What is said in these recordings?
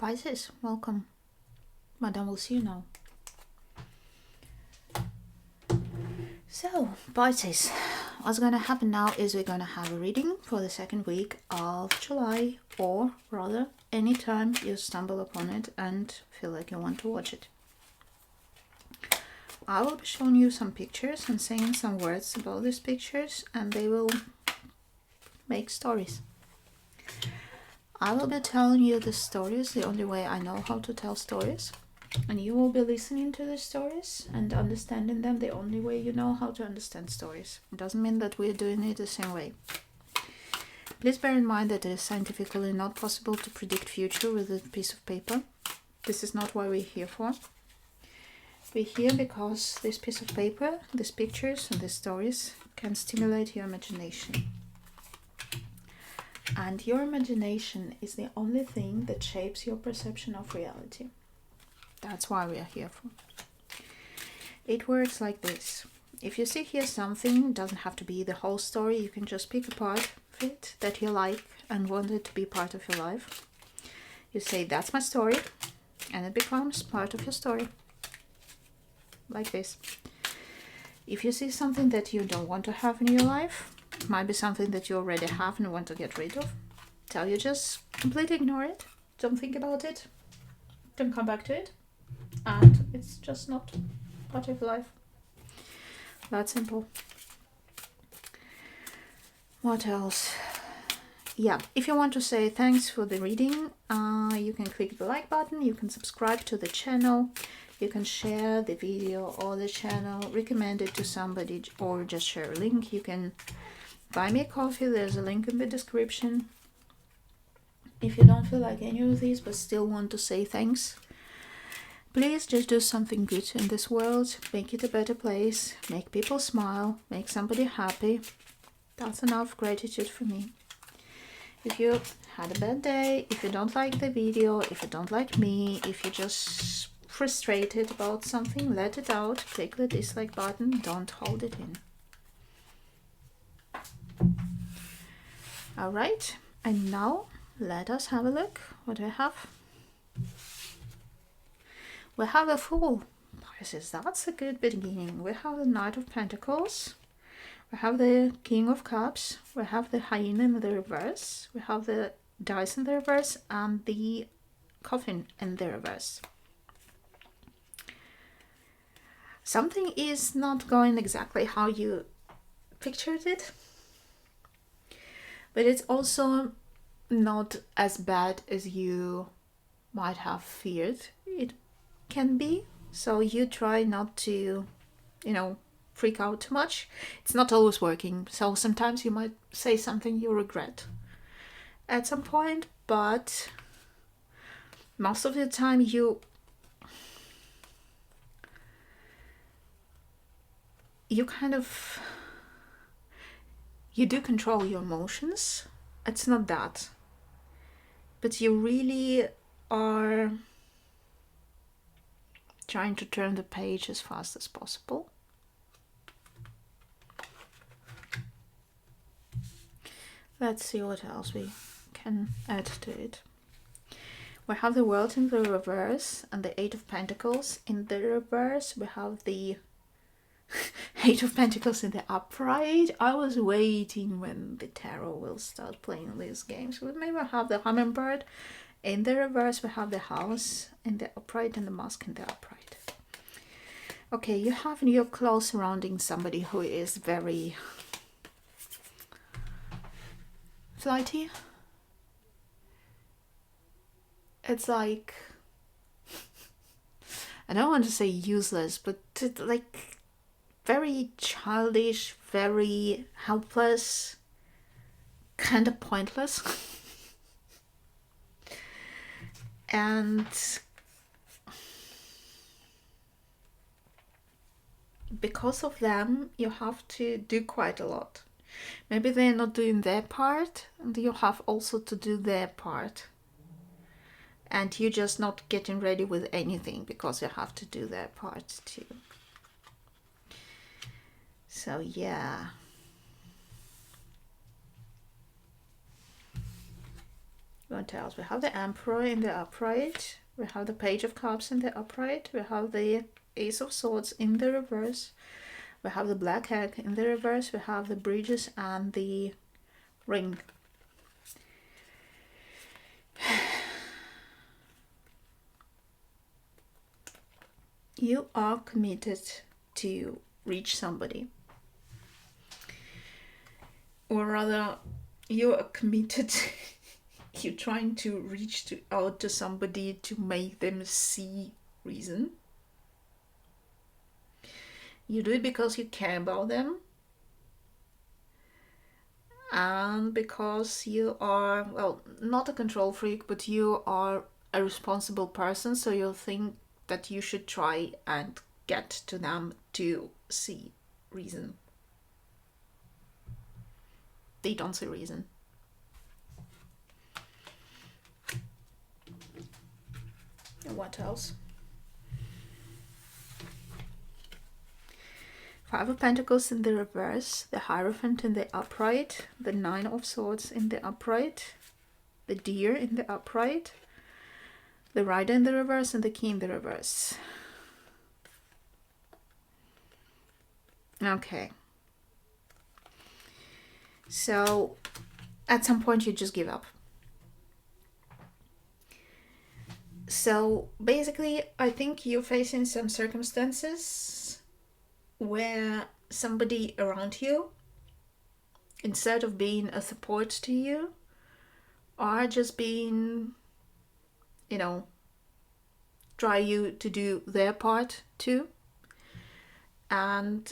Pisces, welcome. Madame will see you now. So, Pisces, what's going to happen now is we're going to have a reading for the second week of July, or rather, anytime you stumble upon it and feel like you want to watch it. I will be showing you some pictures and saying some words about these pictures, and they will make stories. I will be telling you the stories the only way I know how to tell stories, and you will be listening to the stories and understanding them the only way you know how to understand stories. It doesn't mean that we're doing it the same way. Please bear in mind that it is scientifically not possible to predict future with a piece of paper. This is not what we're here for. We're here because this piece of paper, these pictures and these stories can stimulate your imagination. And your imagination is the only thing that shapes your perception of reality. That's why we are here for. It works like this. If you see here something, it doesn't have to be the whole story. You can just pick a part of it that you like and want it to be part of your life. You say, that's my story, and it becomes part of your story. Like this. If you see something that you don't want to have in your life, it might be something that you already have and want to get rid of, tell you just completely ignore it. Don't think about it. Don't come back to it. And it's just not part of life. That simple. What else? Yeah, if you want to say thanks for the reading, you can click the like button, you can subscribe to the channel, you can share the video or the channel, recommend it to somebody, or just share a link. You can buy me a coffee, there's a link in the description. If you don't feel like any of these but still want to say thanks, please just do something good in this world, make it a better place, make people smile, make somebody happy. That's enough gratitude for me. If you had a bad day, if you don't like the video, if you don't like me, if you're just frustrated about something, let it out, click the dislike button, don't hold it in. Alright, and now let us have a look what I have. We have a Fool. Pisces, that's a good beginning. We have the Knight of Pentacles. We have the King of Cups. We have the Hyena in the reverse. We have the Dice in the reverse and the Coffin in the reverse. Something is not going exactly how you pictured it, but it's also not as bad as you might have feared it can be. So you try not to, freak out too much. It's not always working. So sometimes you might say something you regret at some point, but most of the time you do control your emotions. It's not that, but you really are trying to turn the page as fast as possible. Let's see what else we can add to it. We have the World in the reverse and the Eight of Pentacles in the reverse. We have the Eight of Pentacles in the upright. I was waiting when the tarot will start playing these games. We maybe have the Hummingbird in the reverse. We have the House in the upright and the Mask in the upright. Okay, you have in your close surrounding somebody who is very flighty. It's like, I don't want to say useless, but like very childish, very helpless, kind of pointless. And because of them, you have to do quite a lot. Maybe they're not doing their part, and you have also to do their part. And you're just not getting ready with anything because you have to do their part too. So yeah. What else? We have the Emperor in the upright. We have the Page of Cups in the upright. We have the Ace of Swords in the reverse. We have the Black Egg in the reverse. We have the Bridges and the Ring. You are committed to reach somebody. Or rather, you are committed. You're trying to reach out to somebody to make them see reason. You do it because you care about them. And because you are, well, not a control freak, but you are a responsible person, so you'll think that you should try and get to them to see reason. They don't see reason. And what else? Five of Pentacles in the reverse, the Hierophant in the upright, the Nine of Swords in the upright, the Deer in the upright, the Rider in the reverse, and the Key in the reverse. Okay. So, at some point you just give up. So, basically, I think you're facing some circumstances where somebody around you, instead of being a support to you, are just being, try you to do their part too. And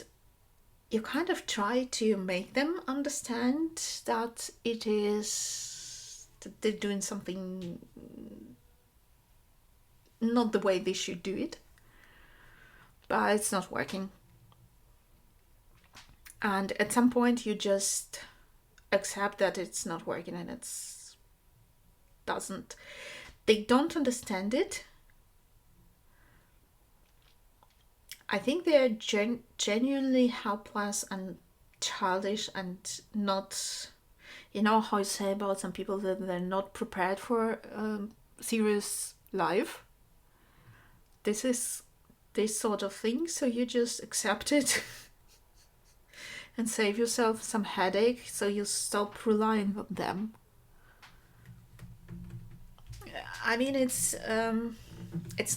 you kind of try to make them understand that that they're doing something not the way they should do it, but it's not working. And at some point you just accept that it's not working and they don't understand it. I think they're genuinely helpless and childish and not, you know how you say about some people that they're not prepared for serious life. This is this sort of thing, so you just accept it and save yourself some headache, so you stop relying on them. I mean, it's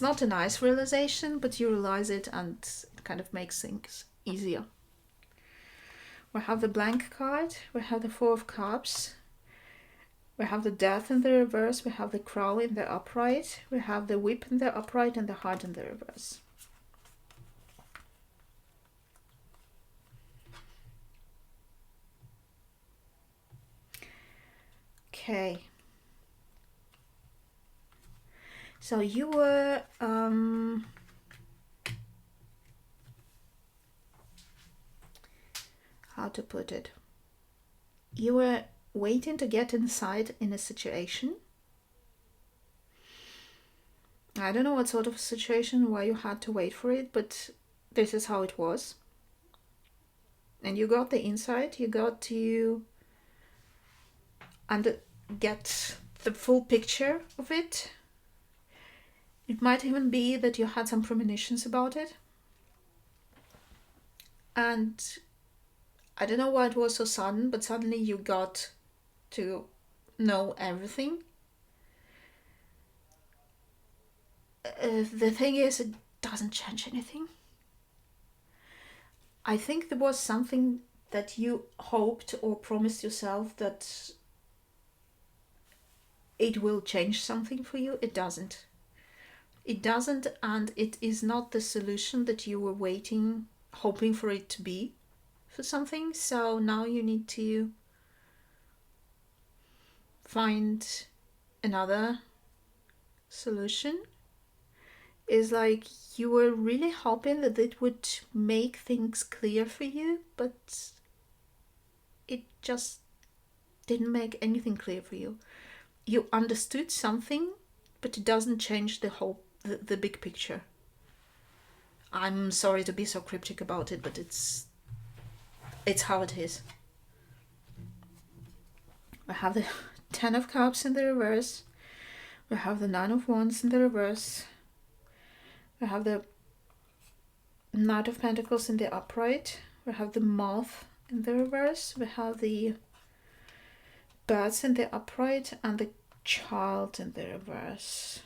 not a nice realization, but you realize it and it kind of makes things easier. We have the Blank card, we have the Four of Cups, we have the Death in the reverse, we have the Crow in the upright, we have the Whip in the upright, and the Heart in the reverse. Okay. So you were how to put it? You were waiting to get inside in a situation. I don't know what sort of situation, why you had to wait for it, but this is how it was. And you got the insight, you got to get the full picture of it. It might even be that you had some premonitions about it. And I don't know why it was so sudden, but suddenly you got to know everything. The thing is, it doesn't change anything. I think there was something that you hoped or promised yourself that it will change something for you. It doesn't. It doesn't, and it is not the solution that you were hoping for it to be for something. So now you need to find another solution. It's like you were really hoping that it would make things clear for you, but it just didn't make anything clear for you. You understood something, but it doesn't change the big picture. I'm sorry to be so cryptic about it, but it's how it is. I have the Ten of Cups in the reverse. We have the Nine of Wands in the reverse. We have the Knight of Pentacles in the upright. We have the Moth in the reverse. We have the Birds in the upright and the Child in the reverse.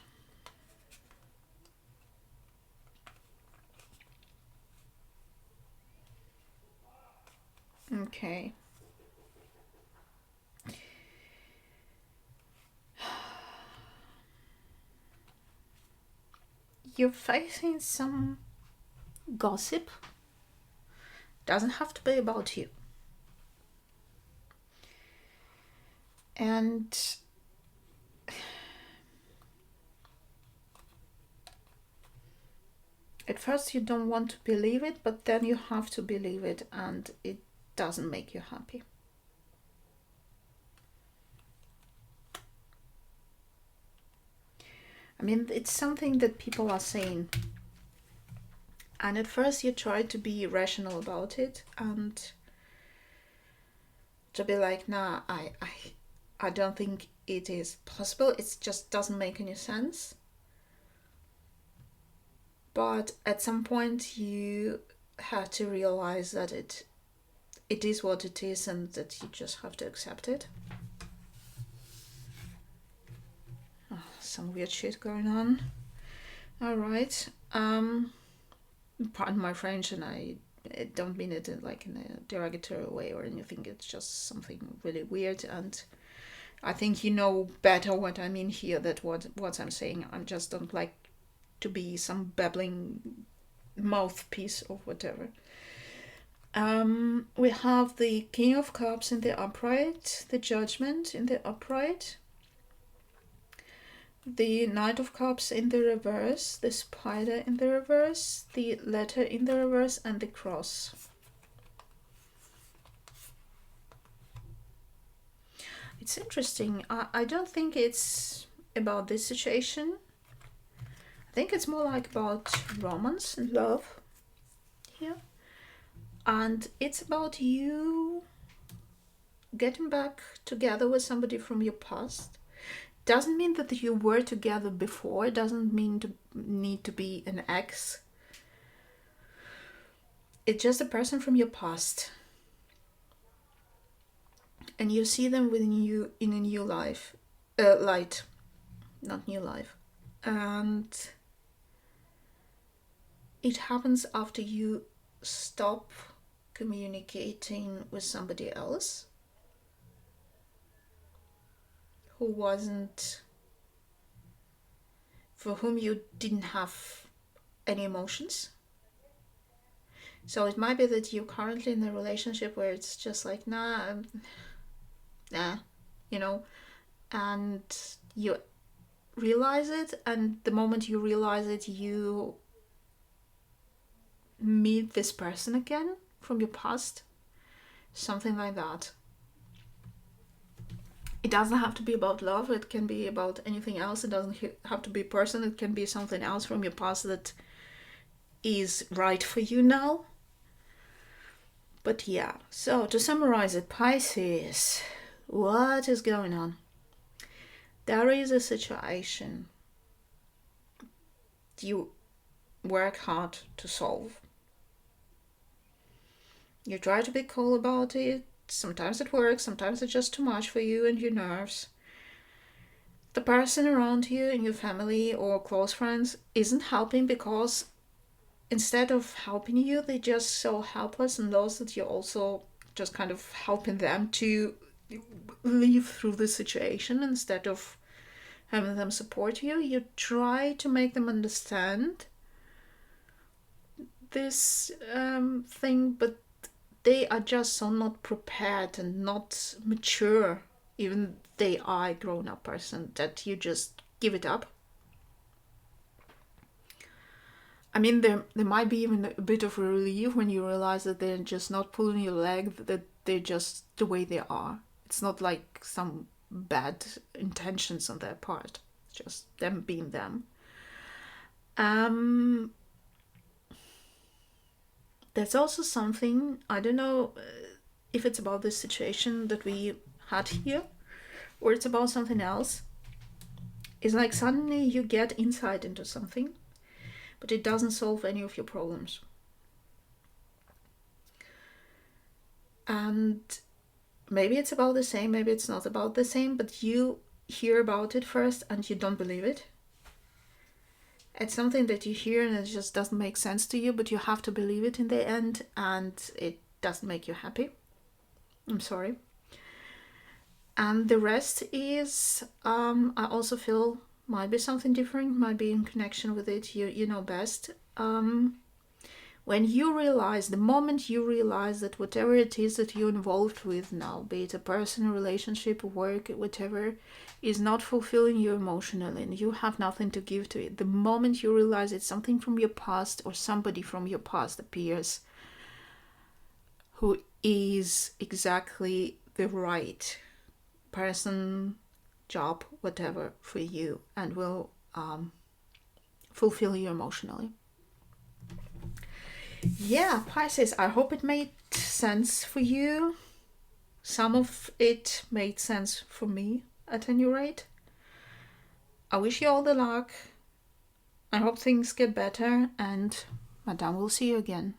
Okay. You're facing some gossip. Doesn't have to be about you. And at first you don't want to believe it, but then you have to believe it, and it doesn't make you happy. I mean, it's something that people are saying. And at first you try to be rational about it and to be like, nah, I don't think it is possible. It just doesn't make any sense. But at some point you have to realize that it is what it is and that you just have to accept it. Oh, some weird shit going on. Alright. Pardon my French, and I don't mean it in a derogatory way or anything. It's just something really weird, and I think you know better what I mean here, that what I'm saying. I just don't like to be some babbling mouthpiece or whatever. We have the King of Cups in the upright, the Judgment in the upright, the Knight of Cups in the reverse, the Spider in the reverse, the Letter in the reverse, and the Cross. It's interesting. I don't think it's about this situation. I think it's more like about romance and love here. And it's about you getting back together with somebody from your past. Doesn't mean that you were together before. It doesn't mean to need to be an ex. It's just a person from your past. And you see them within you in a new life. Light. Not new life. And it happens after you stop communicating with somebody else for whom you didn't have any emotions. So it might be that you're currently in a relationship where it's just like, nah, you know, and you realize it, and the moment you realize it, you meet this person again from your past. Something like that. It doesn't have to be about love. It can be about anything else. It doesn't have to be a person. It can be something else from your past that is right for you now. But yeah, so to summarize it, Pisces, what is going on? There is a situation you work hard to solve. You try to be cool about it. Sometimes it works, sometimes it's just too much for you and your nerves. The person around you in your family or close friends isn't helping because instead of helping you, they're just so helpless and lost that you're also just kind of helping them to live through the situation instead of having them support you. You try to make them understand this thing, but they are just so not prepared and not mature, even they are a grown-up person, that you just give it up. I mean, there might be even a bit of a relief when you realize that they're just not pulling your leg, that they're just the way they are. It's not like some bad intentions on their part. It's just them being them. There's also something, I don't know if it's about this situation that we had here, or it's about something else. It's like suddenly you get insight into something, but it doesn't solve any of your problems. And maybe it's about the same, maybe it's not about the same, but you hear about it first and you don't believe it. It's something that you hear and it just doesn't make sense to you, but you have to believe it in the end, and it doesn't make you happy. I'm sorry. And the rest is, I also feel might be something different, might be in connection with it. You know best. When you realize, the moment you realize that whatever it is that you're involved with now, be it a person, a relationship, work, whatever, is not fulfilling you emotionally and you have nothing to give to it, the moment you realize it's something from your past or somebody from your past appears who is exactly the right person, job, whatever for you, and will fulfill you emotionally. Yeah, Pisces, I hope it made sense for you. Some of it made sense for me, at any rate. I wish you all the luck. I hope things get better, and Madame will see you again.